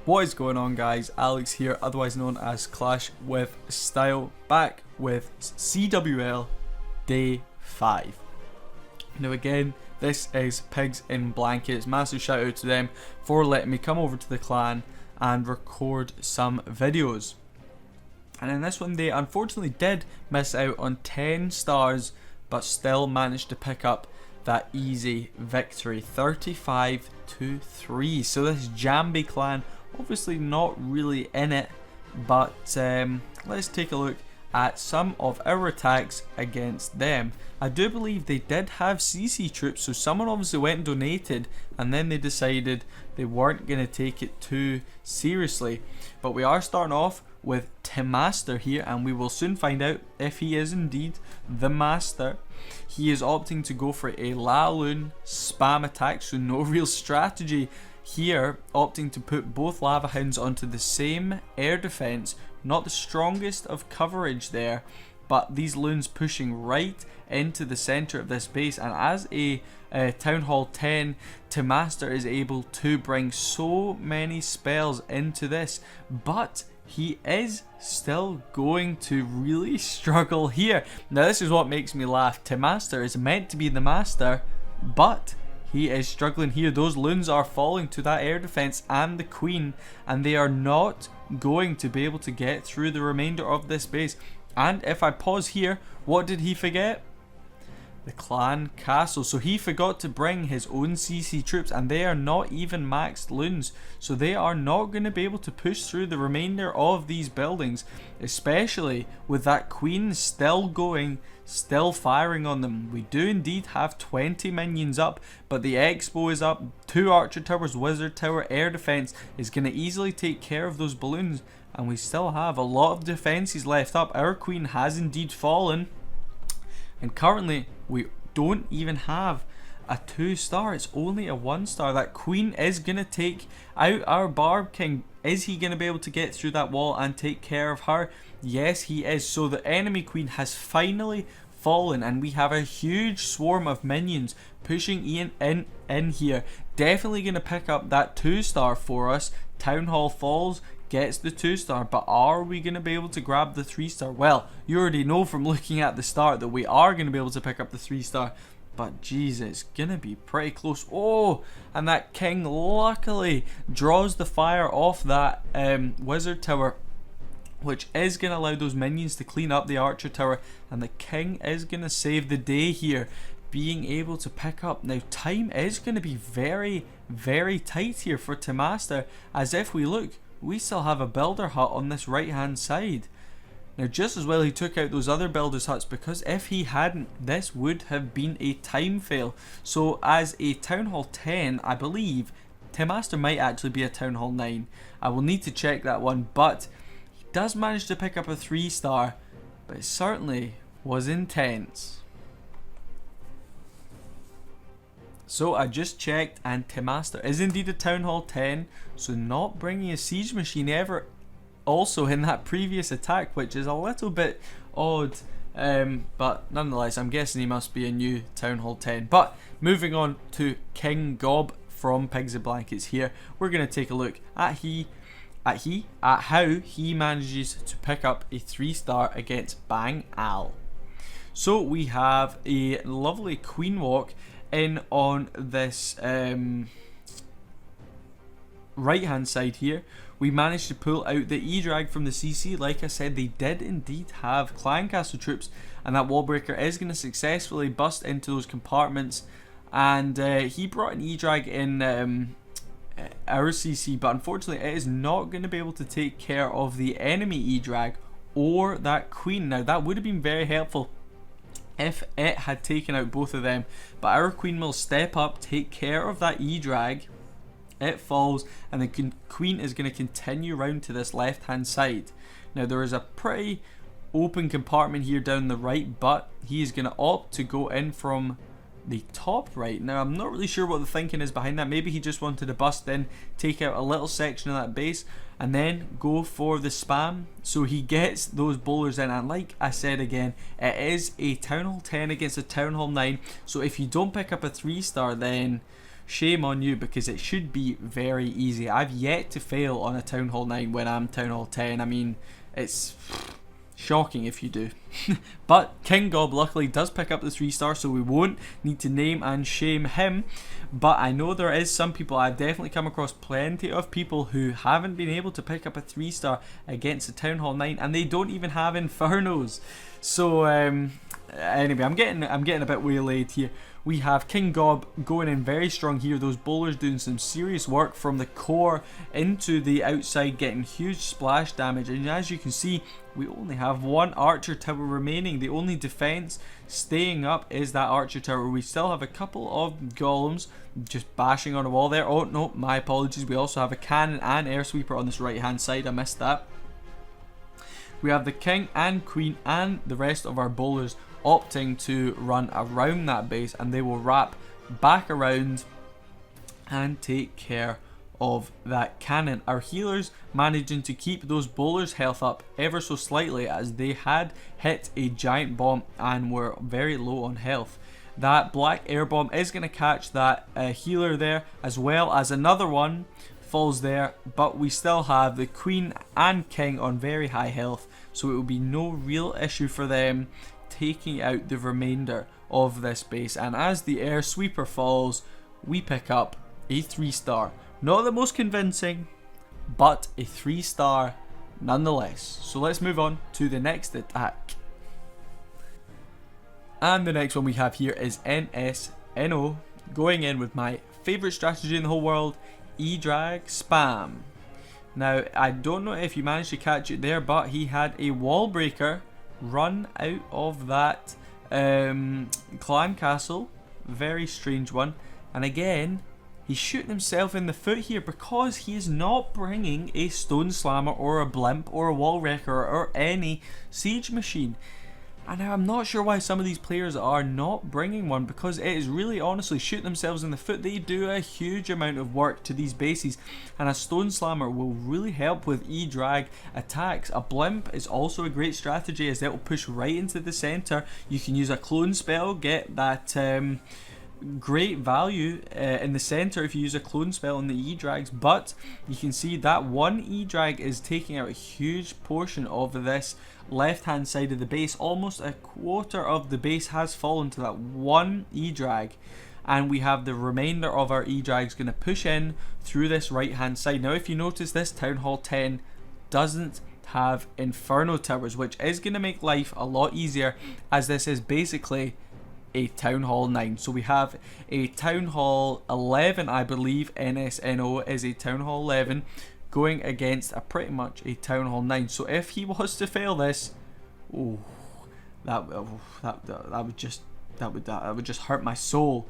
What is going on, guys? Alex here, otherwise known as Clash with Style, back with CWL Day 5. Now again, this is Pigs in Blankets. Massive shout out to them for letting me come over to the clan and record some videos. And in this one they unfortunately did miss out on 10 stars, but still managed to pick up that easy victory, 35-3. So this JamBi clan obviously not really in it, but let's take a look at some of our attacks against them. I do believe they did have CC troops, so someone obviously went and donated and then they decided they weren't going to take it too seriously. But we are starting off with Master here, and we will soon find out if he is indeed the master. He is opting to go for a Laloon spam attack, so no real strategy here, opting to put both Lava Hounds onto the same air defense. Not the strongest of coverage there, but these loons pushing right into the center of this base, and as a Town Hall 10, Master is able to bring so many spells into this, but he is still going to really struggle here. Now this is what makes me laugh. Master is meant to be the master, but he is struggling here. Those loons are falling to that air defense and the queen, and they are not going to be able to get through the remainder of this base. And if I pause here, what did he forget? The clan castle. So he forgot to bring his own CC troops, and they are not even maxed loons, so they are not going to be able to push through the remainder of these buildings, especially with that queen still going, still firing on them. We do indeed have 20 minions up, but the expo is up, 2 archer towers, wizard tower, air defense is going to easily take care of those balloons, and we still have a lot of defenses left up. Our queen has indeed fallen, and currently we don't even have a 2-star, it's only a 1-star. That queen is going to take out our Barb King. Is he going to be able to get through that wall and take care of her? Yes, he is. So the enemy queen has finally fallen, and we have a huge swarm of minions pushing Ian in here. Definitely going to pick up that 2-star for us. Town Hall falls, gets the 2-star, but are we going to be able to grab the 3-star? Well, you already know from looking at the start that we are going to be able to pick up the 3-star, but geez, it's going to be pretty close. Oh, and that king luckily draws the fire off that wizard tower, which is going to allow those minions to clean up the archer tower, and the king is going to save the day here, being able to pick up. Now time is going to be very, very tight here for Master, as if we look, we still have a builder hut on this right hand side. Now just as well he took out those other builders huts, because if he hadn't, this would have been a time fail. So as a Town Hall 10, I believe Master might actually be a Town Hall 9. I will need to check that one, but he does manage to pick up a 3-star, but it certainly was intense. So I just checked, and Master is indeed a Town Hall 10, so not bringing a siege machine ever also in that previous attack, which is a little bit odd, but nonetheless I'm guessing he must be a new Town Hall 10. But moving on to King Gob from Pigs in Blankets here, we're going to take a look at how he manages to pick up a 3-star against Bang Al. So we have a lovely queen walk in on this right hand side here. We managed to pull out the E-Drag from the CC. Like I said, they did indeed have clan castle troops, and that wall breaker is going to successfully bust into those compartments, and he brought an E-Drag in our CC, but unfortunately it is not going to be able to take care of the enemy E-Drag or that queen. Now that would have been very helpful if it had taken out both of them, but our queen will step up, take care of that E-Drag. It falls, and the queen is going to continue round to this left hand side. Now there is a pretty open compartment here down the right, but he is going to opt to go in from the top right. Now I'm not really sure what the thinking is behind that. Maybe he just wanted to bust in, take out a little section of that base, and then go for the spam, so he gets those bowlers in. And like I said again, it is a Town Hall 10 against a Town Hall 9, so if you don't pick up a 3-star, then shame on you, because it should be very easy. I've yet to fail on a Town Hall 9 when I'm Town Hall 10. I mean, it's shocking if you do. But King Gob luckily does pick up the 3-star, so we won't need to name and shame him. But I know there is some people, I've definitely come across plenty of people who haven't been able to pick up a 3-star against the Town Hall 9, and they don't even have Infernos. So anyway, I'm getting a bit waylaid here. We have King Gob going in very strong here. Those bowlers doing some serious work from the core into the outside, getting huge splash damage. And as you can see, we only have one archer tower remaining. The only defense staying up is that archer tower. We still have a couple of golems just bashing on a wall there. Oh no, my apologies. We also have a cannon and air sweeper on this right hand side. I missed that. We have the king and queen and the rest of our bowlers opting to run around that base, and they will wrap back around and take care of that cannon. Our healers managing to keep those bowlers' health up ever so slightly, as they had hit a giant bomb and were very low on health. That black air bomb is going to catch that healer there, as well as another one falls there, but we still have the queen and king on very high health, so it will be no real issue for them taking out the remainder of this base. And as the air sweeper falls, we pick up a 3-star. Not the most convincing, but a 3-star nonetheless. So let's move on to the next attack. And the next one we have here is NSNO, going in with my favourite strategy in the whole world, E-drag spam. Now, I don't know if you managed to catch it there, but he had a wall breaker run out of that clan castle. Very strange one. And again, he's shooting himself in the foot here because he is not bringing a stone slammer or a blimp or a wall wrecker or any siege machine. And I'm not sure why some of these players are not bringing one, because it is really honestly shooting themselves in the foot. They do a huge amount of work to these bases, and a stone slammer will really help with E-drag attacks. A blimp is also a great strategy, as it will push right into the center. You can use a clone spell, get that great value in the center if you use a clone spell on the E-drags, but you can see that one E-drag is taking out a huge portion of this left hand side of the base. Almost a quarter of the base has fallen to that one E-drag, and we have the remainder of our E-drags going to push in through this right hand side. Now if you notice, this Town Hall 10 doesn't have Inferno towers, which is going to make life a lot easier, as this is basically a Town Hall 9. So we have a Town Hall 11, I believe. NSNO is a Town Hall 11 going against a pretty much a Town Hall 9. So if he was to fail this, that would just hurt my soul.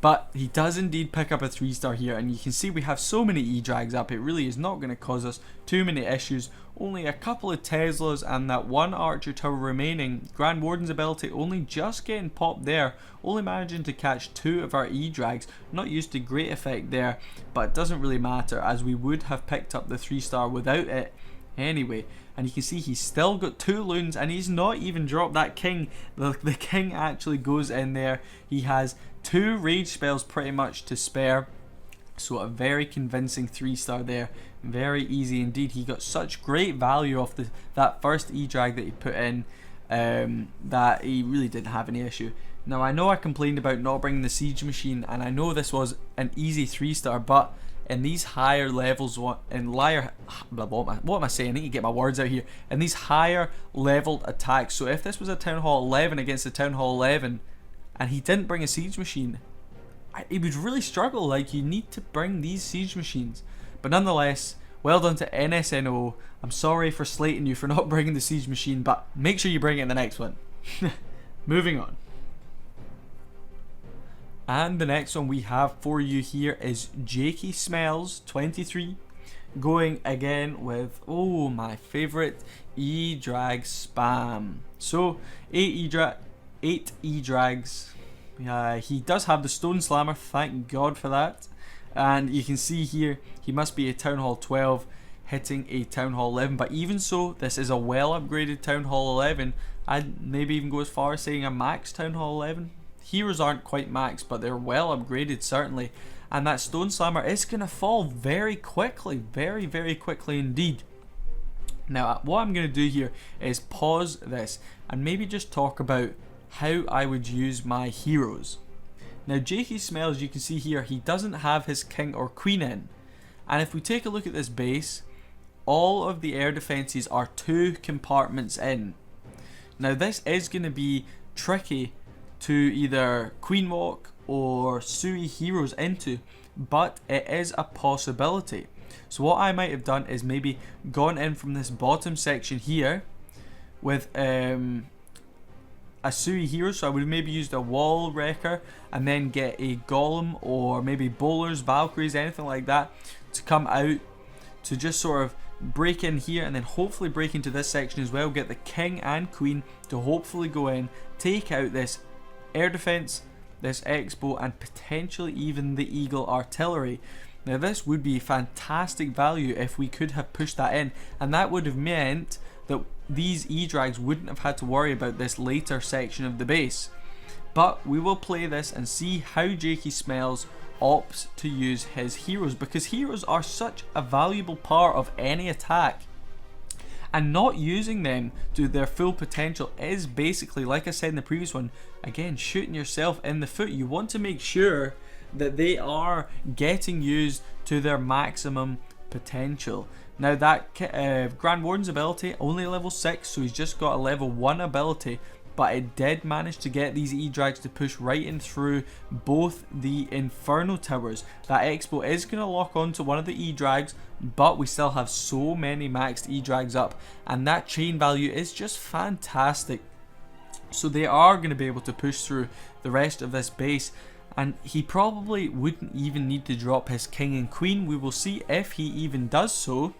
But he does indeed pick up a 3-star here, and you can see we have so many E-drags up, it really is not going to cause us too many issues. Only a couple of Teslas and that one archer tower remaining. Grand Warden's ability only just getting popped there, only managing to catch 2 of our E-drags. Not used to great effect there, but it doesn't really matter, as we would have picked up the 3-star without it anyway. And you can see he's still got 2 loons, and he's not even dropped that king. The king actually goes in there. He has 2 rage spells pretty much to spare, so a very convincing 3-star there. Very easy indeed. He got such great value off that first E-drag that he put in, that he really didn't have any issue. Now I know I complained about not bringing the siege machine, and I know this was an easy 3-star, but in these higher levels, what am I saying? I need to get my words out here. In these higher leveled attacks, so if this was a Town Hall 11 against a Town Hall 11 and he didn't bring a siege machine, he would really struggle. Like, you need to bring these siege machines. But nonetheless, well done to NSNO. I'm sorry for slating you for not bringing the siege machine, but make sure you bring it in the next one. Moving on. And the next one we have for you here is Jakey Smells 23, going again with, oh, my favourite E-drag spam. So 8 E-drags. He does have the Stone Slammer, thank God for that. And you can see here he must be a Town Hall 12 hitting a Town Hall 11, but even so, this is a well upgraded Town Hall 11. I'd maybe even go as far as saying a max Town Hall 11. Heroes aren't quite max, but they're well upgraded certainly. and that Stone Slammer is going to fall very quickly, very quickly indeed. Now what I'm going to do here is pause this and maybe just talk about how I would use my heroes. Now Jakey Smells, you can see here, he doesn't have his king or queen in, and if we take a look at this base, all of the air defenses are 2 compartments in. Now this is going to be tricky to either queen walk or Sui heroes into, but it is a possibility. So what I might have done is maybe gone in from this bottom section here with a Sui hero, so I would have maybe used a wall wrecker and then get a golem or maybe bowlers, valkyries, anything like that to come out to just sort of break in here, and then hopefully break into this section as well, get the king and queen to hopefully go in, take out this air defense, this expo, and potentially even the eagle artillery. Now this would be fantastic value if we could have pushed that in, and that would have meant that these E-Drags wouldn't have had to worry about this later section of the base. But we will play this and see how Jakey Smells opts to use his heroes, because heroes are such a valuable part of any attack, and not using them to their full potential is basically, like I said in the previous one, again shooting yourself in the foot. You want to make sure that they are getting used to their maximum potential. Now that Grand Warden's ability only level 6, so he's just got a level 1 ability, but it did manage to get these E-Drags to push right in through both the Inferno Towers. That Expo is going to lock onto one of the E-Drags, but we still have so many maxed E-Drags up, and that chain value is just fantastic. So they are going to be able to push through the rest of this base, and he probably wouldn't even need to drop his king and queen. We will see if he even does so.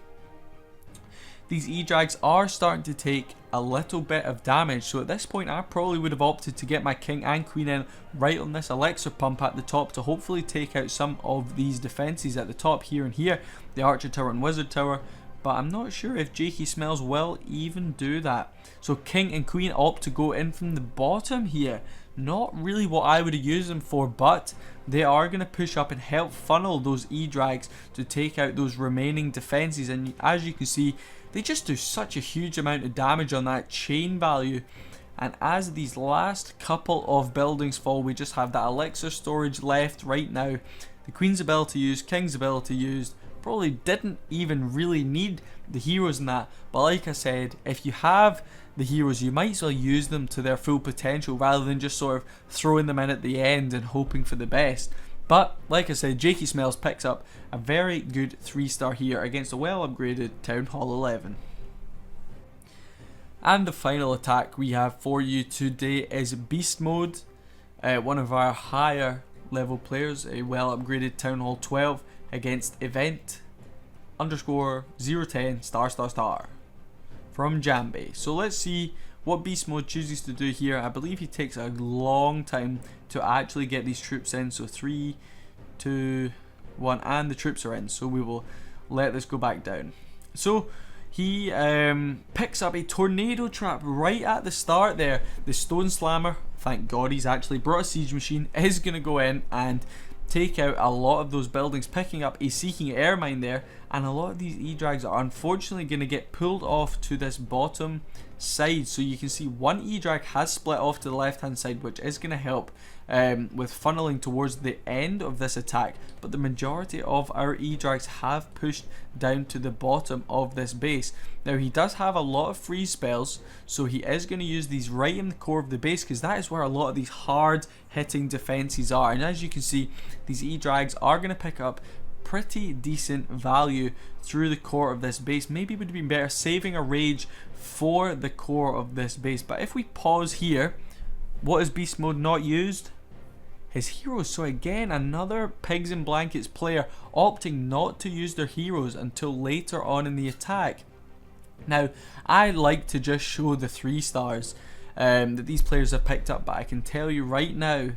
These E-Drags are starting to take a little bit of damage, so at this point I probably would have opted to get my king and queen in right on this elixir pump at the top to hopefully take out some of these defenses at the top here and here, the archer tower and wizard tower, but I'm not sure if Jakey Smells will even do that. So king and queen opt to go in from the bottom here. Not really what I would have used them for, but they are going to push up and help funnel those E-Drags to take out those remaining defenses, and as you can see, they just do such a huge amount of damage on that chain value. And as these last couple of buildings fall, we just have that elixir storage left right now. The queen's ability used, king's ability used. Probably didn't even really need the heroes in that, but like I said, if you have the heroes, you might as well use them to their full potential rather than just sort of throwing them in at the end and hoping for the best. But like I said, Jakey Smells picks up a very good 3-star here against a well upgraded Town Hall 11. And the final attack we have for you today is Beast Mode, one of our higher level players, a well upgraded Town Hall 12 against Event _010 *** from JamBi. So let's see what Beast Mode chooses to do here. I believe he takes a long time to actually get these troops in. So 3, 2, 1, and the troops are in. So we will let this go back down. So he picks up a tornado trap right at the start there. The Stone Slammer, thank God he's actually brought a siege machine, is going to go in and take out a lot of those buildings, picking up a Seeking Air Mine there, and a lot of these E-Drags are unfortunately going to get pulled off to this bottom side. So you can see one E-Drag has split off to the left hand side, which is going to help with funneling towards the end of this attack, but the majority of our E-Drags have pushed down to the bottom of this base. Now he does have a lot of freeze spells, so he is going to use these right in the core of the base, because that is where a lot of these hard hitting defenses are, and as you can see, these E-Drags are going to pick up pretty decent value through the core of this base. Maybe it would have been better saving a rage for the core of this base, but if we pause here, what is Beast Mode not used? His heroes. So again, another Pigs in Blankets player opting not to use their heroes until later on in the attack. Now, I like to just show the 3 stars that these players have picked up, but I can tell you right now,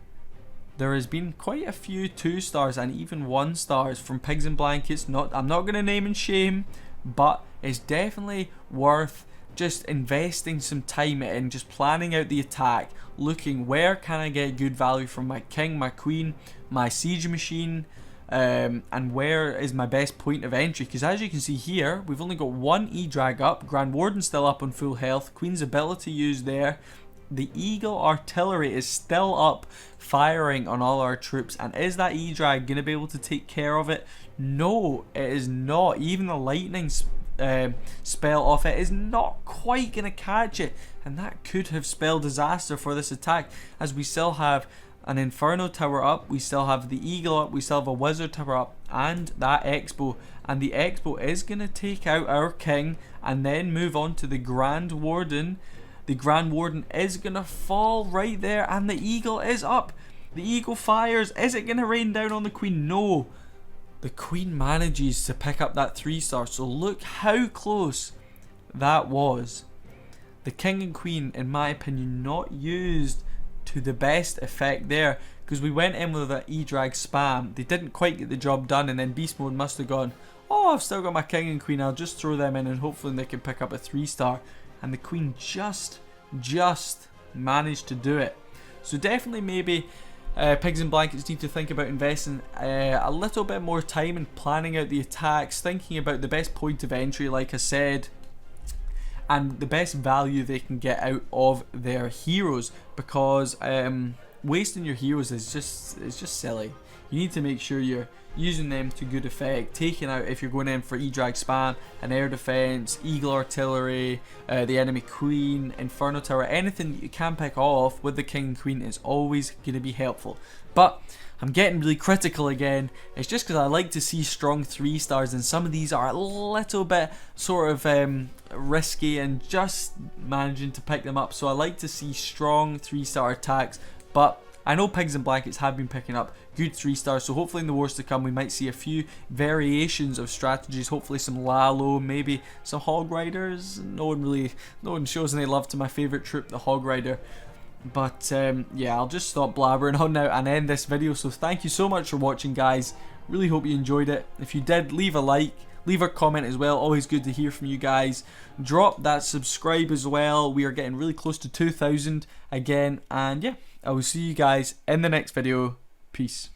there has been quite a few 2 stars and even 1 stars from Pigs in Blankets. I'm not going to name and shame, but it's definitely worth just investing some time in, just planning out the attack, looking where can I get good value from my king, my queen, my siege machine, and where is my best point of entry, because as you can see here, we've only got one E-Drag up, Grand Warden still up on full health, Queen's ability used there, the Eagle Artillery is still up firing on all our troops, and is that E-Drag going to be able to take care of it? No, it is not. Even the lightning spell off it is not quite going to catch it, and that could have spelled disaster for this attack, as we still have an Inferno Tower up, we still have the Eagle up, we still have a Wizard Tower up, and that Expo. And the Expo is going to take out our King and then move on to the Grand Warden. The Grand Warden is going to fall right there, and the Eagle is up. The Eagle fires. Is it going to rain down on the Queen? No. The Queen manages to pick up that 3-star, so look how close that was. The King and Queen, in my opinion, not used to the best effect there, because we went in with an E-Drag spam. They didn't quite get the job done, and then Beast Mode must have gone, oh, I've still got my King and Queen, I'll just throw them in and hopefully they can pick up a 3-star. And the Queen just managed to do it. So definitely maybe Pigs in Blankets need to think about investing a little bit more time in planning out the attacks, thinking about the best point of entry, like I said, and the best value they can get out of their heroes, because wasting your heroes is just silly. You need to make sure you're using them to good effect, taking out, if you're going in for E-Drag spam, an air defense, Eagle Artillery, the enemy Queen, Inferno Tower, anything that you can pick off with the King and Queen is always going to be helpful. But I'm getting really critical again. It's just because I like to see strong 3-stars, and some of these are a little bit sort of risky and just managing to pick them up. So I like to see strong 3-star attacks, but I know Pigs in Blankets have been picking up good 3-stars, so hopefully in the wars to come we might see a few variations of strategies, hopefully some Lalo, maybe some Hog Riders. No one shows any love to my favourite troop, the Hog Rider. But yeah, I'll just stop blabbering on now and end this video. So thank you so much for watching, guys. Really hope you enjoyed it. If you did, leave a like, leave a comment as well. Always good to hear from you guys. Drop that subscribe as well. We are getting really close to 2,000 again. And yeah, I will see you guys in the next video. Peace.